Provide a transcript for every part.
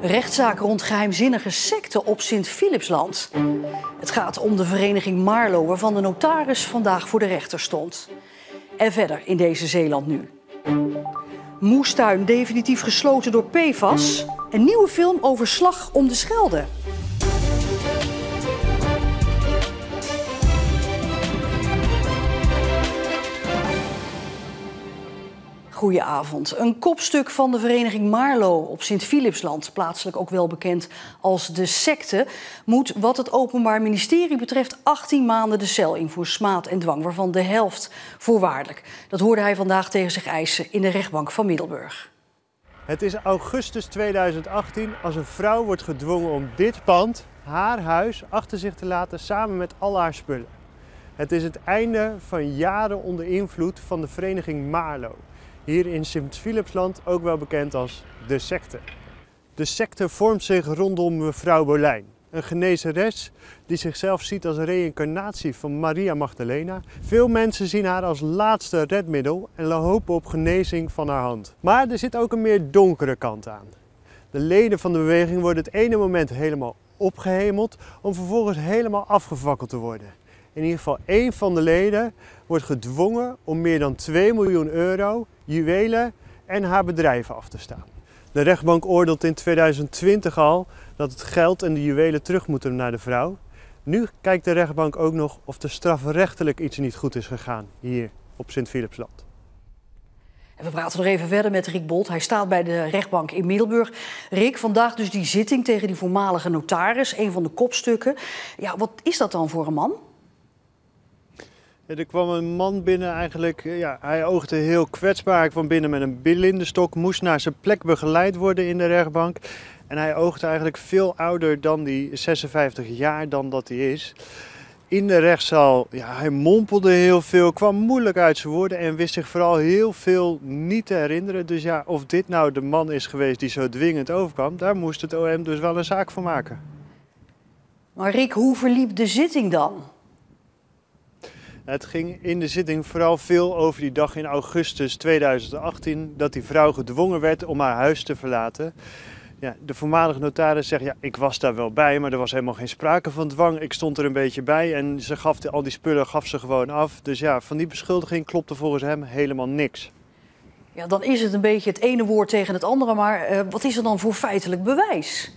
Rechtszaak rond geheimzinnige secten op Sint-Philipsland. Het gaat om de vereniging Marlo, waarvan de notaris vandaag voor de rechter stond. En verder in deze Zeeland nu. Moestuin definitief gesloten door PFAS. Een nieuwe film over Slag om de Schelde. Goedenavond. Een kopstuk van de vereniging Marlo op Sint-Philipsland, plaatselijk ook wel bekend als de secte, moet wat het Openbaar Ministerie betreft 18 maanden de cel in voor smaad en dwang, waarvan de helft voorwaardelijk. Dat hoorde hij vandaag tegen zich eisen in de rechtbank van Middelburg. Het is augustus 2018 als een vrouw wordt gedwongen om dit pand, haar huis, achter zich te laten samen met al haar spullen. Het is het einde van jaren onder invloed van de vereniging Marlo. Hier in Sint-Philipsland ook wel bekend als de secte. De secte vormt zich rondom mevrouw Bolijn, een genezeres die zichzelf ziet als een reïncarnatie van Maria Magdalena. Veel mensen zien haar als laatste redmiddel en hopen op genezing van haar hand. Maar er zit ook een meer donkere kant aan. De leden van de beweging worden het ene moment helemaal opgehemeld om vervolgens helemaal afgefakkeld te worden. In ieder geval één van de leden wordt gedwongen om meer dan 2 miljoen euro, juwelen en haar bedrijven af te staan. De rechtbank oordeelt in 2020 al dat het geld en de juwelen terug moeten naar de vrouw. Nu kijkt de rechtbank ook nog of er strafrechtelijk iets niet goed is gegaan hier op Sint-Philipsland. En we praten nog even verder met Rick Bolt. Hij staat bij de rechtbank in Middelburg. Rick, vandaag dus die zitting tegen die voormalige notaris, een van de kopstukken. Ja, wat is dat dan voor een man? Er kwam een man binnen eigenlijk, hij oogde heel kwetsbaar. Hij kwam binnen met een bilindenstok, moest naar zijn plek begeleid worden in de rechtbank. En hij oogde eigenlijk veel ouder dan die 56 jaar dan dat hij is. In de rechtszaal, hij mompelde heel veel, kwam moeilijk uit zijn woorden en wist zich vooral heel veel niet te herinneren. Dus of dit nou de man is geweest die zo dwingend overkwam, daar moest het OM dus wel een zaak van maken. Maar Rick, hoe verliep de zitting dan? Het ging in de zitting vooral veel over die dag in augustus 2018 dat die vrouw gedwongen werd om haar huis te verlaten. Ja, de voormalige notaris zegt, ik was daar wel bij, maar er was helemaal geen sprake van dwang. Ik stond er een beetje bij en ze gaf al die spullen gewoon af. Dus van die beschuldiging klopte volgens hem helemaal niks. Ja, dan is het een beetje het ene woord tegen het andere, maar wat is er dan voor feitelijk bewijs?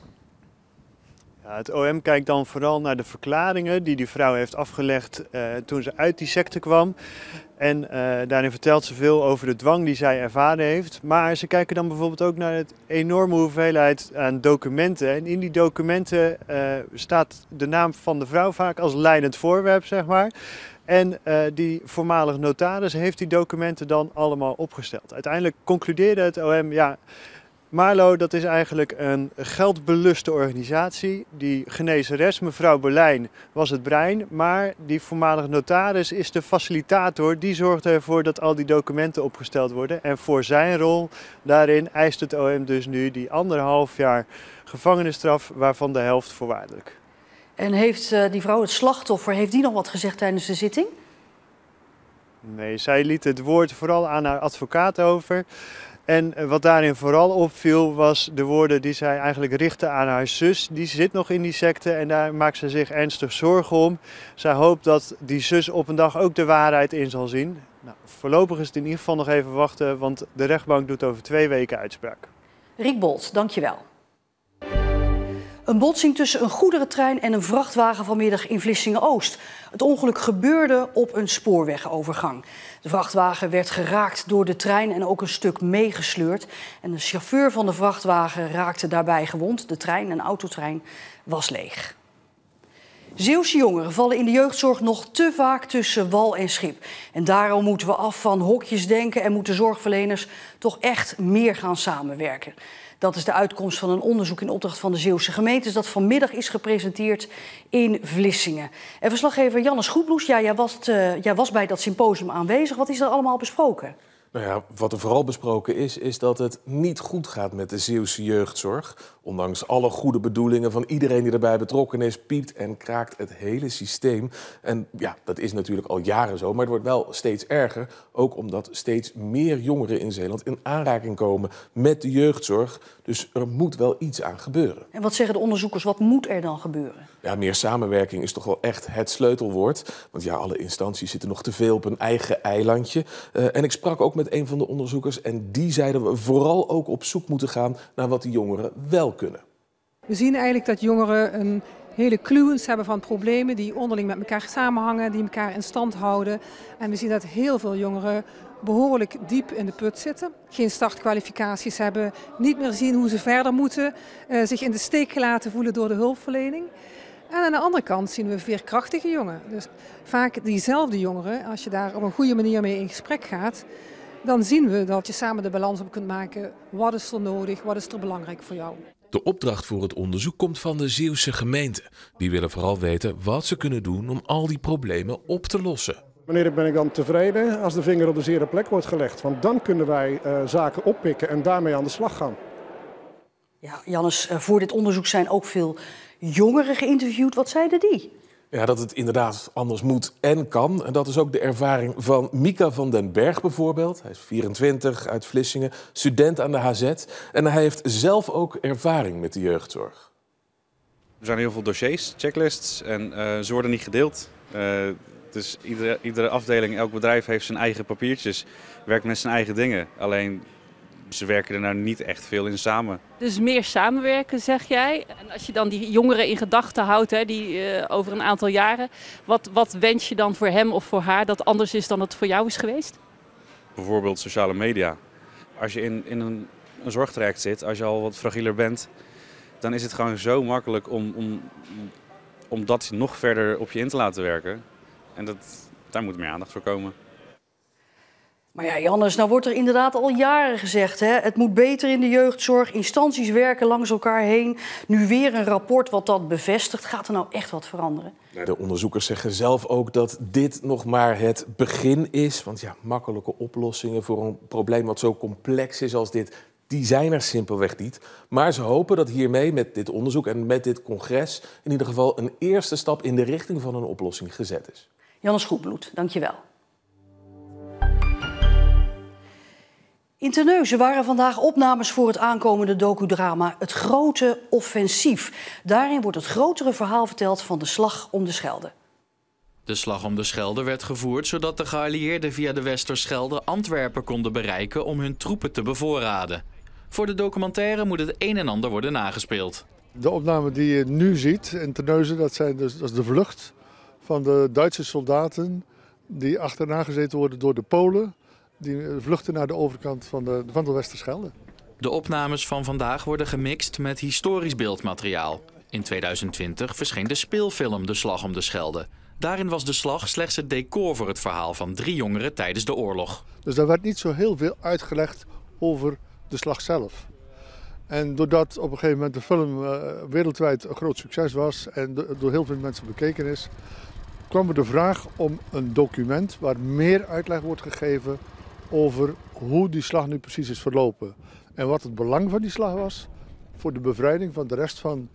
Het OM kijkt dan vooral naar de verklaringen die die vrouw heeft afgelegd toen ze uit die secte kwam. En daarin vertelt ze veel over de dwang die zij ervaren heeft. Maar ze kijken dan bijvoorbeeld ook naar het enorme hoeveelheid aan documenten. En in die documenten staat de naam van de vrouw vaak als leidend voorwerp, zeg maar. En die voormalige notaris heeft die documenten dan allemaal opgesteld. Uiteindelijk concludeerde het OM, Marlo, dat is eigenlijk een geldbeluste organisatie. Die genezeres, mevrouw Bolijn, was het brein, maar die voormalige notaris is de facilitator. Die zorgt ervoor dat al die documenten opgesteld worden. En voor zijn rol daarin eist het OM dus nu die 1,5 jaar gevangenisstraf, waarvan de helft voorwaardelijk. En heeft die vrouw, het slachtoffer, heeft die nog wat gezegd tijdens de zitting? Nee, zij liet het woord vooral aan haar advocaat over. En wat daarin vooral opviel was de woorden die zij eigenlijk richtte aan haar zus. Die zit nog in die secte en daar maakt ze zich ernstig zorgen om. Zij hoopt dat die zus op een dag ook de waarheid in zal zien. Nou, voorlopig is het in ieder geval nog even wachten, want de rechtbank doet over 2 weken uitspraak. Rick Bolt, dankjewel. Een botsing tussen een goederentrein en een vrachtwagen vanmiddag in Vlissingen-Oost. Het ongeluk gebeurde op een spoorwegovergang. De vrachtwagen werd geraakt door de trein en ook een stuk meegesleurd. En de chauffeur van de vrachtwagen raakte daarbij gewond. De trein, een autotrein, was leeg. Zeeuwse jongeren vallen in de jeugdzorg nog te vaak tussen wal en schip. En daarom moeten we af van hokjes denken en moeten zorgverleners toch echt meer gaan samenwerken. Dat is de uitkomst van een onderzoek in opdracht van de Zeeuwse gemeentes dat vanmiddag is gepresenteerd in Vlissingen. En verslaggever Jannes Goedbloes, jij was bij dat symposium aanwezig. Wat is er allemaal besproken? Nou ja, wat er vooral besproken is dat het niet goed gaat met de Zeeuwse jeugdzorg. Ondanks alle goede bedoelingen van iedereen die erbij betrokken is, piept en kraakt het hele systeem. En ja, dat is natuurlijk al jaren zo, maar het wordt wel steeds erger. Ook omdat steeds meer jongeren in Zeeland in aanraking komen met de jeugdzorg. Dus er moet wel iets aan gebeuren. En wat zeggen de onderzoekers, wat moet er dan gebeuren? Ja, meer samenwerking is toch wel echt het sleutelwoord. Want ja, alle instanties zitten nog te veel op een eigen eilandje. En ik sprak ook met een van de onderzoekers en die zeiden we vooral ook op zoek moeten gaan naar wat die jongeren wel kunnen. We zien eigenlijk dat jongeren een hele kluwens hebben van problemen die onderling met elkaar samenhangen, die elkaar in stand houden. En we zien dat heel veel jongeren behoorlijk diep in de put zitten, geen startkwalificaties hebben, niet meer zien hoe ze verder moeten, zich in de steek gelaten voelen door de hulpverlening. En aan de andere kant zien we veerkrachtige jongeren. Dus vaak diezelfde jongeren, als je daar op een goede manier mee in gesprek gaat, dan zien we dat je samen de balans op kunt maken. Wat is er nodig, wat is er belangrijk voor jou? De opdracht voor het onderzoek komt van de Zeeuwse gemeente. Die willen vooral weten wat ze kunnen doen om al die problemen op te lossen. Wanneer ben ik dan tevreden? Als de vinger op de zere plek wordt gelegd. Want dan kunnen wij zaken oppikken en daarmee aan de slag gaan. Ja, Jannes, voor dit onderzoek zijn ook veel jongeren geïnterviewd. Wat zeiden die? Ja, dat het inderdaad anders moet en kan. En dat is ook de ervaring van Mika van den Berg bijvoorbeeld. Hij is 24, uit Vlissingen, student aan de HZ. En hij heeft zelf ook ervaring met de jeugdzorg. Er zijn heel veel dossiers, checklists en ze worden niet gedeeld. Dus iedere afdeling, elk bedrijf heeft zijn eigen papiertjes, werkt met zijn eigen dingen. Alleen ze werken er nou niet echt veel in samen. Dus meer samenwerken, zeg jij. En als je dan die jongeren in gedachten houdt, hè, die over een aantal jaren, wat wens je dan voor hem of voor haar dat anders is dan het voor jou is geweest? Bijvoorbeeld sociale media. Als je in een zorgtraject zit, als je al wat fragieler bent, dan is het gewoon zo makkelijk om dat nog verder op je in te laten werken. En daar moet meer aandacht voor komen. Maar ja, Jannes, nou wordt er inderdaad al jaren gezegd, hè? Het moet beter in de jeugdzorg, instanties werken langs elkaar heen. Nu weer een rapport wat dat bevestigt. Gaat er nou echt wat veranderen? De onderzoekers zeggen zelf ook dat dit nog maar het begin is. Want ja, makkelijke oplossingen voor een probleem wat zo complex is als dit, die zijn er simpelweg niet. Maar ze hopen dat hiermee, met dit onderzoek en met dit congres, in ieder geval een eerste stap in de richting van een oplossing gezet is. Jannes Goedbloed, dank je wel. In Terneuzen waren vandaag opnames voor het aankomende docudrama Het Grote Offensief. Daarin wordt het grotere verhaal verteld van de Slag om de Schelde. De Slag om de Schelde werd gevoerd zodat de geallieerden via de Westerschelde Antwerpen konden bereiken om hun troepen te bevoorraden. Voor de documentaire moet het een en ander worden nagespeeld. De opname die je nu ziet in Terneuzen, dat is de vlucht van de Duitse soldaten die achterna gezeten worden door de Polen. Die vluchten naar de overkant van de Westerschelde. De opnames van vandaag worden gemixt met historisch beeldmateriaal. In 2020 verscheen de speelfilm De Slag om de Schelde. Daarin was de slag slechts het decor voor het verhaal van 3 jongeren tijdens de oorlog. Dus daar werd niet zo heel veel uitgelegd over de slag zelf. En doordat op een gegeven moment de film wereldwijd een groot succes was en door heel veel mensen bekeken is, kwam er de vraag om een document waar meer uitleg wordt gegeven over hoe die slag nu precies is verlopen. En wat het belang van die slag was voor de bevrijding van de rest van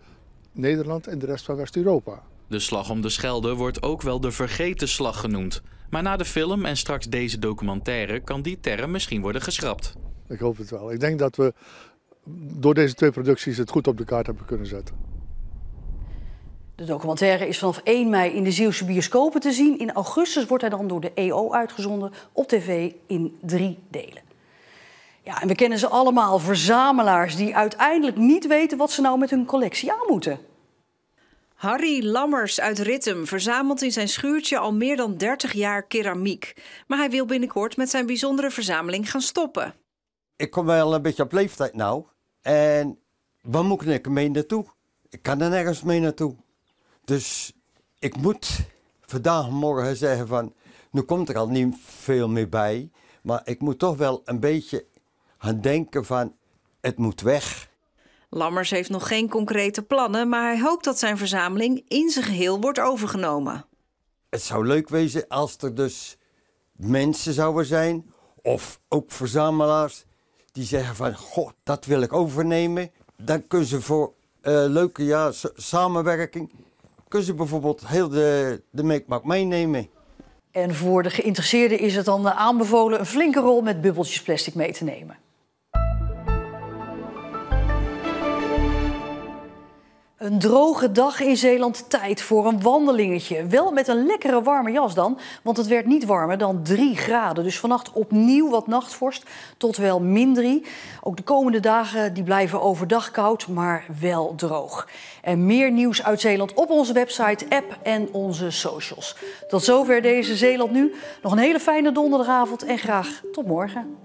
Nederland en de rest van West-Europa. De Slag om de Schelde wordt ook wel de vergeten slag genoemd. Maar na de film en straks deze documentaire kan die term misschien worden geschrapt. Ik hoop het wel. Ik denk dat we door deze 2 producties het goed op de kaart hebben kunnen zetten. De documentaire is vanaf 1 mei in de Zeeuwse bioscopen te zien. In augustus wordt hij dan door de EO uitgezonden op tv in 3 delen. Ja, en we kennen ze allemaal, verzamelaars die uiteindelijk niet weten wat ze nou met hun collectie aan moeten. Harry Lammers uit Rittem verzamelt in zijn schuurtje al meer dan 30 jaar keramiek. Maar hij wil binnenkort met zijn bijzondere verzameling gaan stoppen. Ik kom wel een beetje op leeftijd nou. En waar moet ik mee naartoe? Ik kan er nergens mee naartoe. Dus ik moet vandaag morgen zeggen van, nu komt er al niet veel meer bij. Maar ik moet toch wel een beetje gaan denken van, het moet weg. Lammers heeft nog geen concrete plannen, maar hij hoopt dat zijn verzameling in zijn geheel wordt overgenomen. Het zou leuk wezen als er dus mensen zouden zijn Of ook verzamelaars die zeggen van, goh, dat wil ik overnemen. Dan kunnen ze voor leuke samenwerking, kunnen ze bijvoorbeeld heel de meetmak meenemen. En voor de geïnteresseerden is het dan aanbevolen een flinke rol met bubbeltjes plastic mee te nemen. Een droge dag in Zeeland, tijd voor een wandelingetje. Wel met een lekkere warme jas dan, want het werd niet warmer dan 3 graden. Dus vannacht opnieuw wat nachtvorst tot wel -3. Ook de komende dagen die blijven overdag koud, maar wel droog. En meer nieuws uit Zeeland op onze website, app en onze socials. Tot zover deze Zeeland Nu. Nog een hele fijne donderdagavond en graag tot morgen.